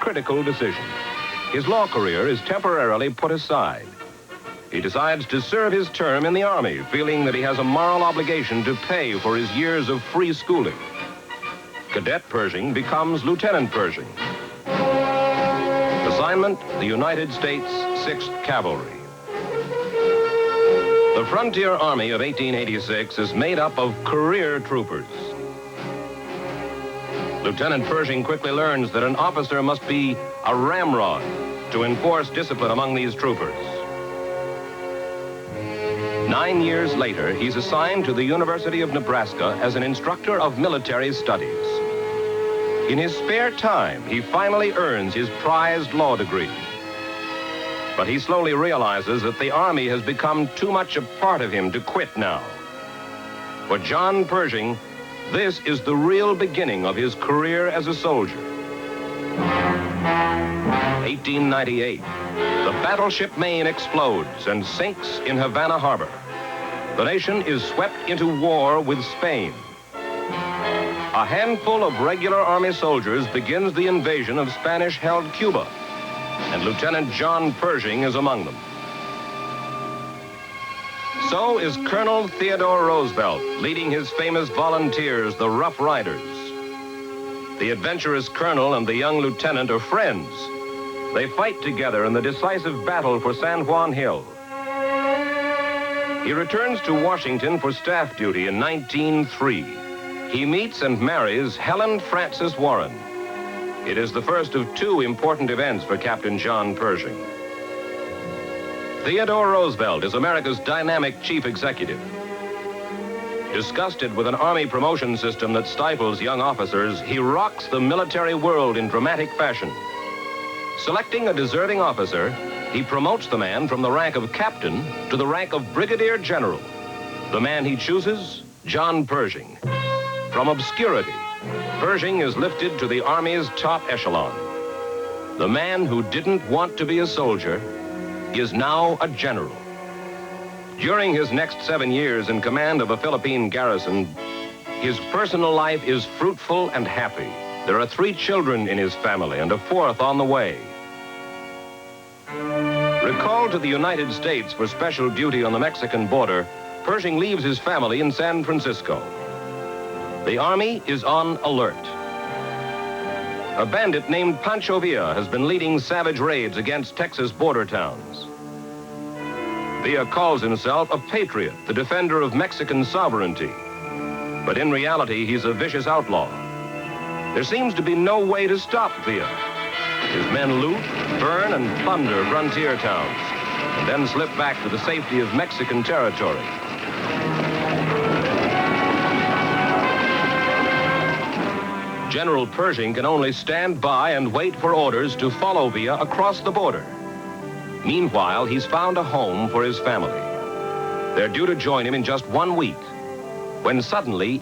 critical decision. His law career is temporarily put aside. He decides to serve his term in the Army, feeling that he has a moral obligation to pay for his years of free schooling. Cadet Pershing becomes Lieutenant Pershing. Assignment, the United States 6th Cavalry. The Frontier Army of 1886 is made up of career troopers. Lieutenant Pershing quickly learns that an officer must be a ramrod to enforce discipline among these troopers. 9 years later, he's assigned to the University of Nebraska as an instructor of military studies. In his spare time, he finally earns his prized law degree. But he slowly realizes that the Army has become too much a part of him to quit now. For John Pershing, this is the real beginning of his career as a soldier. 1898. The battleship Maine explodes and sinks in Havana Harbor. The nation is swept into war with Spain. A handful of regular Army soldiers begins the invasion of Spanish-held Cuba, and Lieutenant John Pershing is among them. So is Colonel Theodore Roosevelt, leading his famous volunteers, the Rough Riders. The adventurous colonel and the young lieutenant are friends. They fight together in the decisive battle for San Juan Hill. He returns to Washington for staff duty in 1903. He meets and marries Helen Frances Warren. It is the first of two important events for Captain John Pershing. Theodore Roosevelt is America's dynamic chief executive. Disgusted with an Army promotion system that stifles young officers, he rocks the military world in dramatic fashion. Selecting a deserving officer, he promotes the man from the rank of captain to the rank of brigadier general. The man he chooses, John Pershing. From obscurity, Pershing is lifted to the Army's top echelon. The man who didn't want to be a soldier is now a general. During his next 7 years in command of a Philippine garrison, his personal life is fruitful and happy. There are 3 children in his family and a 4th on the way. Recalled to the United States for special duty on the Mexican border, Pershing leaves his family in San Francisco. The Army is on alert. A bandit named Pancho Villa has been leading savage raids against Texas border towns. Villa calls himself a patriot, the defender of Mexican sovereignty. But in reality, he's a vicious outlaw. There seems to be no way to stop Villa. His men loot, burn, and plunder frontier towns, and then slip back to the safety of Mexican territory. General Pershing can only stand by and wait for orders to follow Villa across the border. Meanwhile, he's found a home for his family. They're due to join him in just 1 week, when suddenly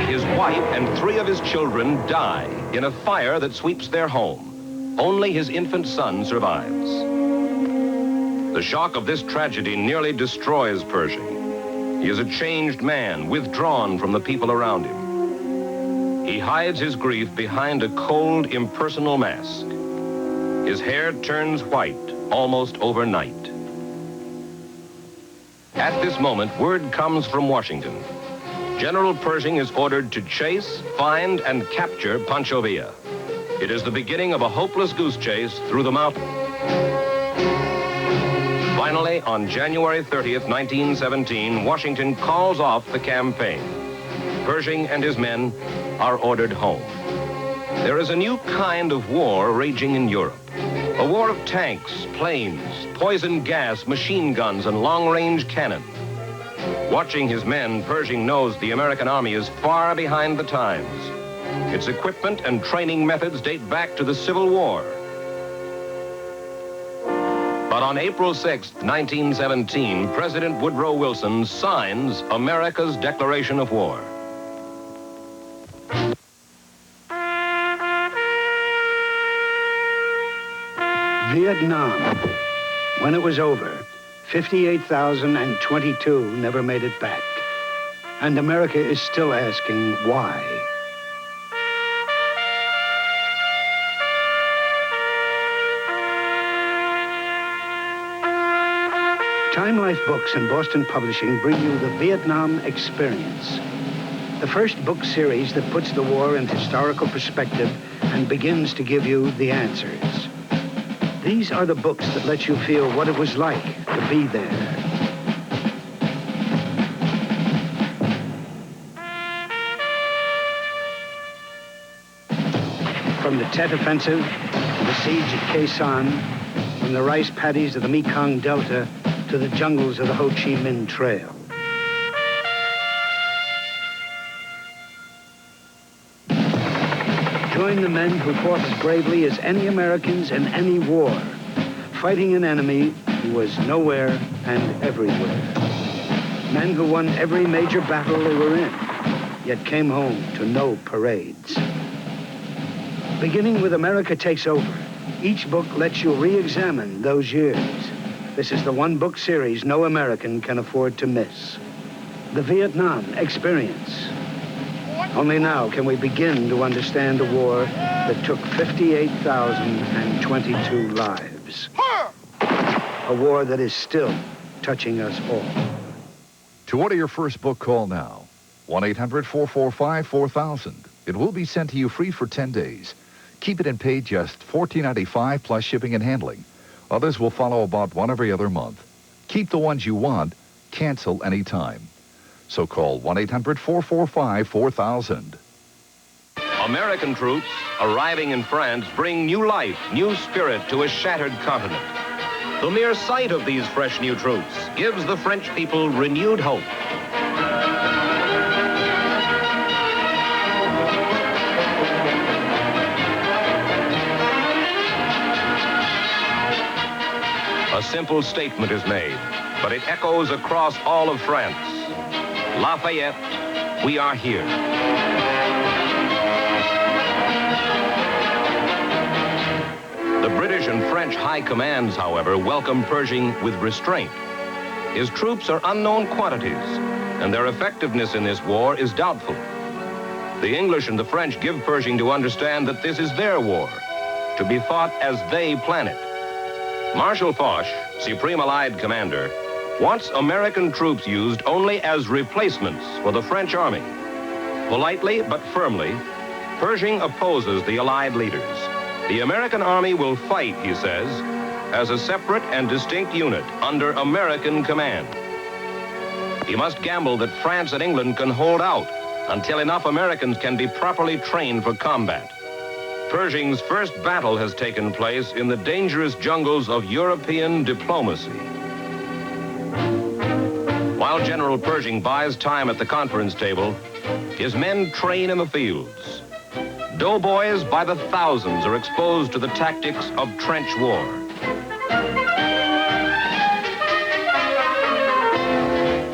his wife and 3 of his children die in a fire that sweeps their home. Only his infant son survives. The shock of this tragedy nearly destroys Pershing. He is a changed man, withdrawn from the people around him. He hides his grief behind a cold, impersonal mask. His hair turns white almost overnight. At this moment, word comes from Washington. General Pershing is ordered to chase, find, and capture Pancho Villa. It is the beginning of a hopeless goose chase through the mountains. Finally, on January 30th, 1917, Washington calls off the campaign. Pershing and his men are ordered home. There is a new kind of war raging in Europe. A war of tanks, planes, poison gas, machine guns, and long-range cannon. Watching his men, Pershing knows the American Army is far behind the times. Its equipment and training methods date back to the Civil War. But on April 6, 1917, President Woodrow Wilson signs America's declaration of war. Vietnam. When it was over, 58,022 never made it back. And America is still asking why. Time Life Books and Boston Publishing bring you the Vietnam Experience, the first book series that puts the war in historical perspective and begins to give you the answers. These are the books that let you feel what it was like to be there. From the Tet Offensive to the siege at Khe Sanh, from the rice paddies of the Mekong Delta to the jungles of the Ho Chi Minh Trail. Join the men who fought as bravely as any Americans in any war, fighting an enemy who was nowhere and everywhere. Men who won every major battle they were in, yet came home to no parades. Beginning with America Takes Over, each book lets you re-examine those years. This is the one book series no American can afford to miss. The Vietnam Experience. Only now can we begin to understand a war that took 58,022 lives. A war that is still touching us all. To order your first book, call now. 1-800-445-4000. It will be sent to you free for 10 days. Keep it and pay just $14.95 plus shipping and handling. Others will follow about one every other month. Keep the ones you want. Cancel anytime. So call 1-800-445-4000. American troops arriving in France bring new life, new spirit to a shattered continent. The mere sight of these fresh new troops gives the French people renewed hope. A simple statement is made, but it echoes across all of France. Lafayette, we are here. The British and French high commands, however, welcome Pershing with restraint. His troops are unknown quantities, and their effectiveness in this war is doubtful. The English and the French give Pershing to understand that this is their war, to be fought as they plan it. Marshal Foch, Supreme Allied Commander, wants American troops used only as replacements for the French army. Politely but firmly, Pershing opposes the Allied leaders. The American army will fight, he says, as a separate and distinct unit under American command. He must gamble that France and England can hold out until enough Americans can be properly trained for combat. Pershing's first battle has taken place in the dangerous jungles of European diplomacy. While General Pershing buys time at the conference table, his men train in the fields. Doughboys by the thousands are exposed to the tactics of trench war.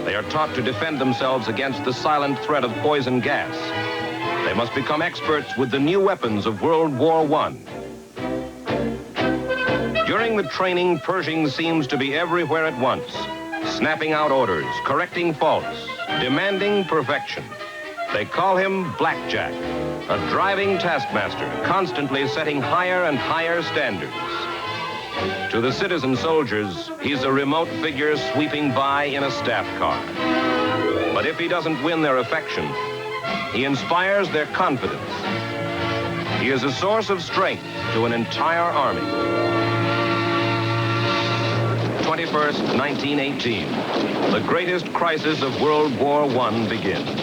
They are taught to defend themselves against the silent threat of poison gas. They must become experts with the new weapons of World War I. During the training, Pershing seems to be everywhere at once, snapping out orders, correcting faults, demanding perfection. They call him Blackjack, a driving taskmaster, constantly setting higher and higher standards. To the citizen soldiers, he's a remote figure sweeping by in a staff car. But if he doesn't win their affection, he inspires their confidence. He is a source of strength to an entire army. 21st, 1918. The greatest crisis of World War I begins.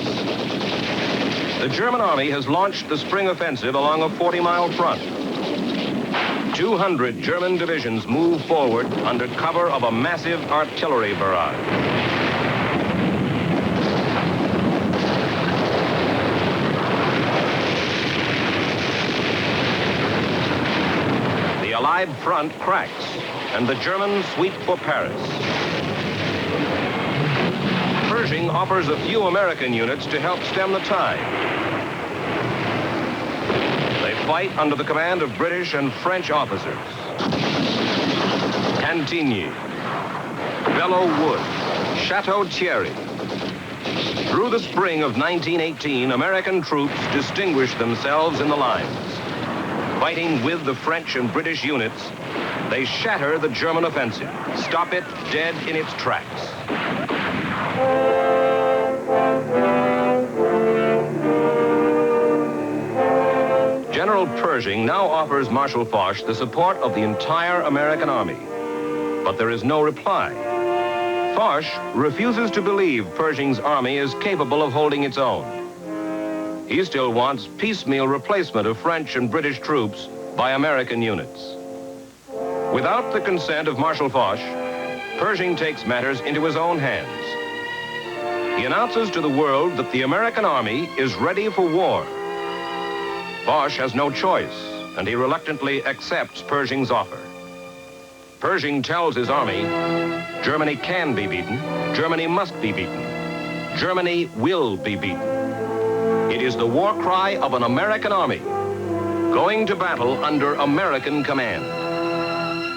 The German army has launched the spring offensive along a 40-mile front. 200 German divisions move forward under cover of a massive artillery barrage. The Allied front cracks, and the Germans sweep for Paris. Pershing offers a few American units to help stem the tide. They fight under the command of British and French officers. Cantigny, Belleau Wood, Chateau Thierry. Through the spring of 1918, American troops distinguished themselves in the lines. Fighting with the French and British units, they shatter the German offensive, stop it dead in its tracks. General Pershing now offers Marshal Foch the support of the entire American army, but there is no reply. Foch refuses to believe Pershing's army is capable of holding its own. He still wants piecemeal replacement of French and British troops by American units. Without the consent of Marshal Foch, Pershing takes matters into his own hands. He announces to the world that the American army is ready for war. Foch has no choice, and he reluctantly accepts Pershing's offer. Pershing tells his army, Germany can be beaten, Germany must be beaten, Germany will be beaten. It is the war cry of an American army, going to battle under American command.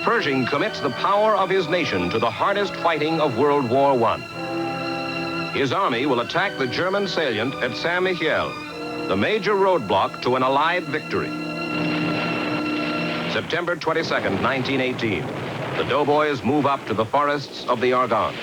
Pershing commits the power of his nation to the hardest fighting of World War I. His army will attack the German salient at Saint-Mihiel, the major roadblock to an Allied victory. September 22nd, 1918, the doughboys move up to the forests of the Argonne.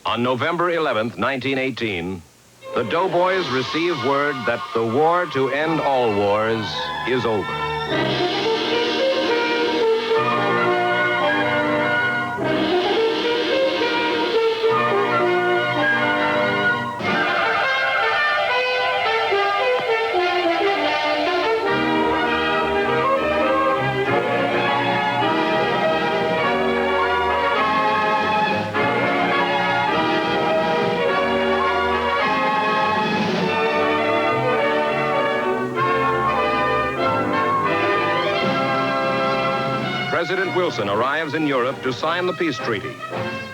On November 11th, 1918, the doughboys receive word that the war to end all wars is over. President Wilson arrives in Europe to sign the peace treaty.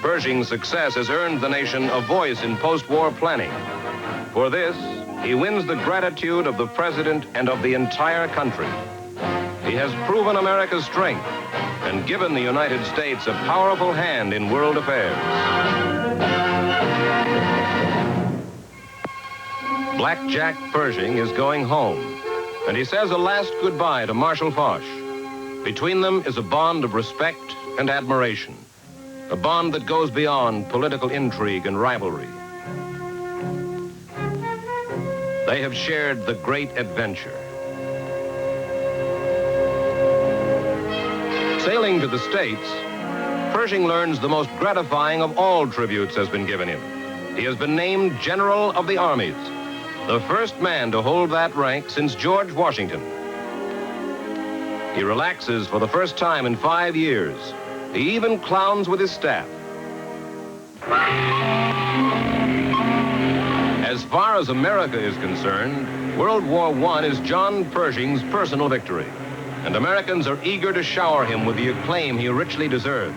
Pershing's success has earned the nation a voice in post-war planning. For this, he wins the gratitude of the president and of the entire country. He has proven America's strength and given the United States a powerful hand in world affairs. Black Jack Pershing is going home, and he says a last goodbye to Marshal Foch. Between them is a bond of respect and admiration, a bond that goes beyond political intrigue and rivalry. They have shared the great adventure. Sailing to the States, Pershing learns the most gratifying of all tributes has been given him. He has been named General of the Armies, the first man to hold that rank since George Washington. He relaxes for the first time in 5 years. He even clowns with his staff. As far as America is concerned, World War I is John Pershing's personal victory, and Americans are eager to shower him with the acclaim he richly deserves.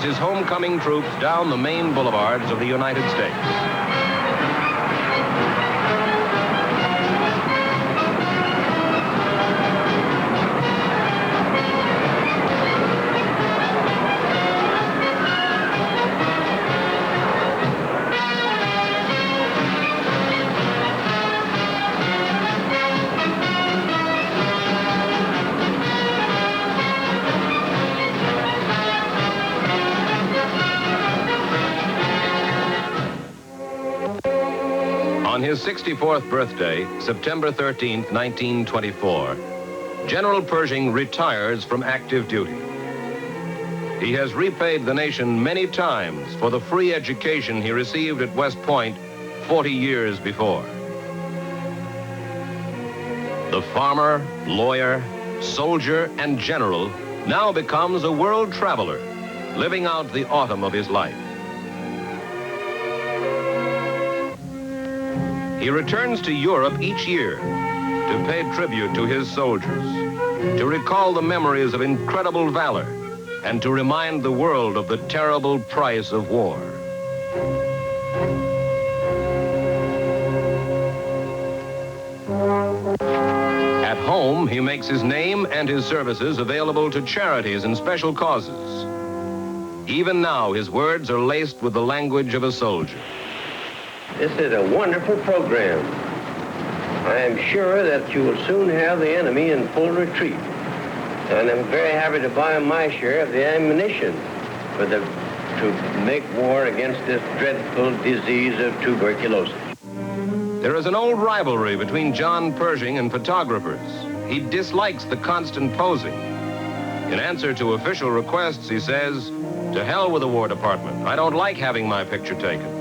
His homecoming troops down the main boulevards of the United States. On his 64th birthday, September 13, 1924, General Pershing retires from active duty. He has repaid the nation many times for the free education he received at West Point 40 years before. The farmer, lawyer, soldier, and general now becomes a world traveler, living out the autumn of his life. He returns to Europe each year to pay tribute to his soldiers, to recall the memories of incredible valor, and to remind the world of the terrible price of war. At home, he makes his name and his services available to charities and special causes. Even now, his words are laced with the language of a soldier. This is a wonderful program. I am sure that you will soon have the enemy in full retreat. And I'm very happy to buy my share of the ammunition to make war against this dreadful disease of tuberculosis. There is an old rivalry between John Pershing and photographers. He dislikes the constant posing. In answer to official requests, he says, "To hell with the War Department. I don't like having my picture taken."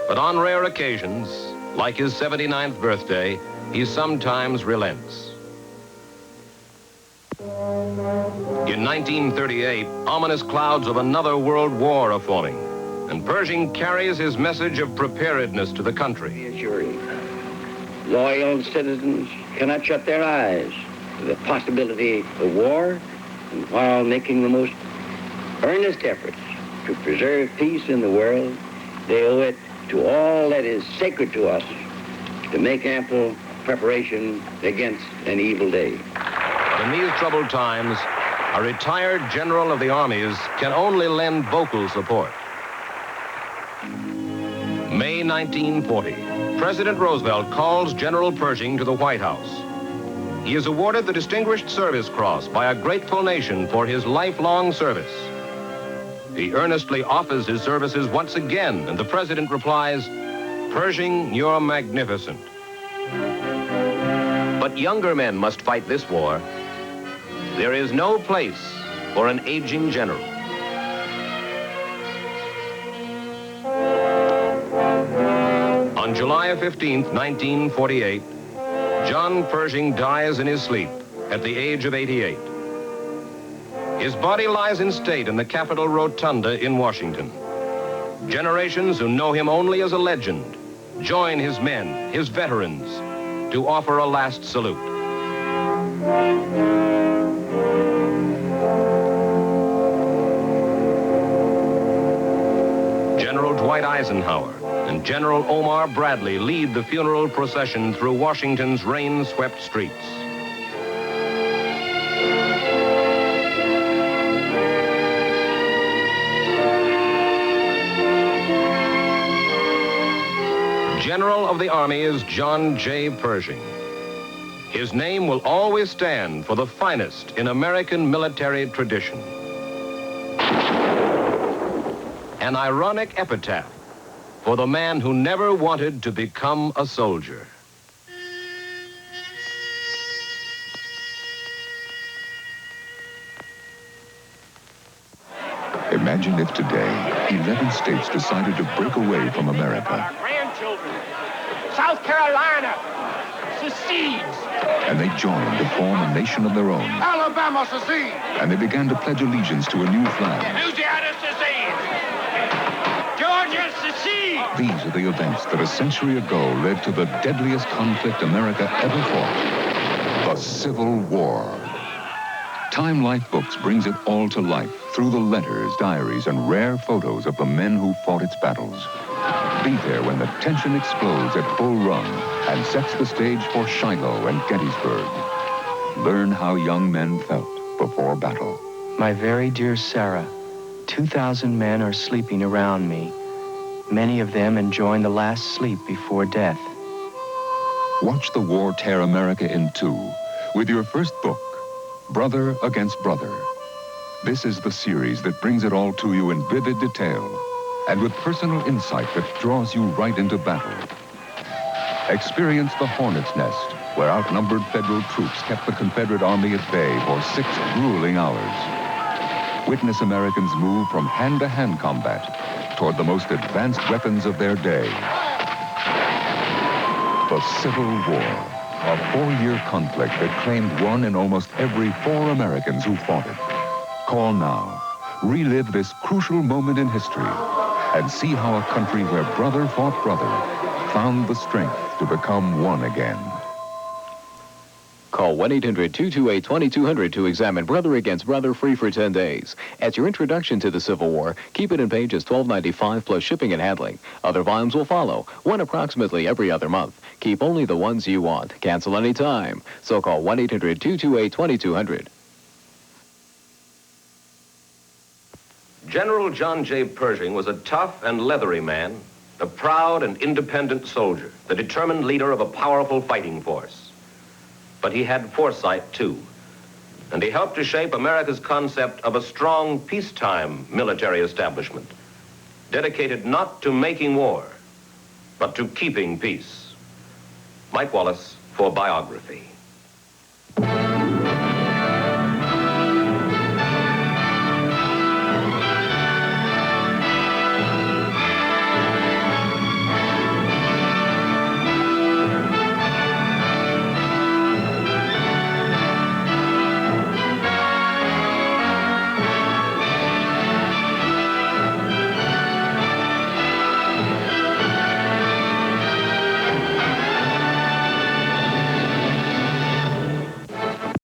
But on rare occasions, like his 79th birthday, he sometimes relents. In 1938, ominous clouds of another world war are forming, and Pershing carries his message of preparedness to the country. Reassuring. Loyal citizens cannot shut their eyes to the possibility of war, and while making the most earnest efforts to preserve peace in the world, they owe it to all that is sacred to us to make ample preparation against an evil day. In these troubled times, a retired general of the armies can only lend vocal support. May 1940, President Roosevelt calls General Pershing to the White House. He is awarded the Distinguished Service Cross by a grateful nation for his lifelong service. He earnestly offers his services once again, and the president replies, "Pershing, you're magnificent." But younger men must fight this war. There is no place for an aging general. On July 15th, 1948, John Pershing dies in his sleep at the age of 88. His body lies in state in the Capitol Rotunda in Washington. Generations who know him only as a legend join his men, his veterans, to offer a last salute. General Dwight Eisenhower and General Omar Bradley lead the funeral procession through Washington's rain-swept streets. General of the Army is John J. Pershing. His name will always stand for the finest in American military tradition. An ironic epitaph for the man who never wanted to become a soldier. Imagine if today 11 states decided to break away from America. Grandchildren, South Carolina secedes. And they joined to form a nation of their own. Alabama secedes. And they began to pledge allegiance to a new flag. Louisiana secedes. Georgia secedes. These are the events that a century ago led to the deadliest conflict America ever fought, the Civil War. Time Life Books brings it all to life through the letters, diaries, and rare photos of the men who fought its battles. Be there when the tension explodes at Bull Run and sets the stage for Shiloh and Gettysburg. Learn how young men felt before battle. My very dear Sarah, 2,000 men are sleeping around me, many of them enjoying the last sleep before death. Watch the war tear America in two with your first book, Brother Against Brother. This is the series that brings it all to you in vivid detail and with personal insight that draws you right into battle. Experience the Hornet's Nest, where outnumbered Federal troops kept the Confederate Army at bay for 6 grueling hours. Witness Americans move from hand-to-hand combat toward the most advanced weapons of their day. The Civil War, a 4-year conflict that claimed one in almost every 4 Americans who fought it. Call now. Relive this crucial moment in history and see how a country where brother fought brother found the strength to become one again. Call 1-800-228-2200 to examine Brother Against Brother free for 10 days. As your introduction to the Civil War, keep it in pages $12.95 plus shipping and handling. Other volumes will follow, one approximately every other month. Keep only the ones you want. Cancel any time. So call 1-800-228-2200. General John J. Pershing was a tough and leathery man, a proud and independent soldier, the determined leader of a powerful fighting force. But he had foresight, too, and he helped to shape America's concept of a strong peacetime military establishment, dedicated not to making war, but to keeping peace. Mike Wallace for Biography.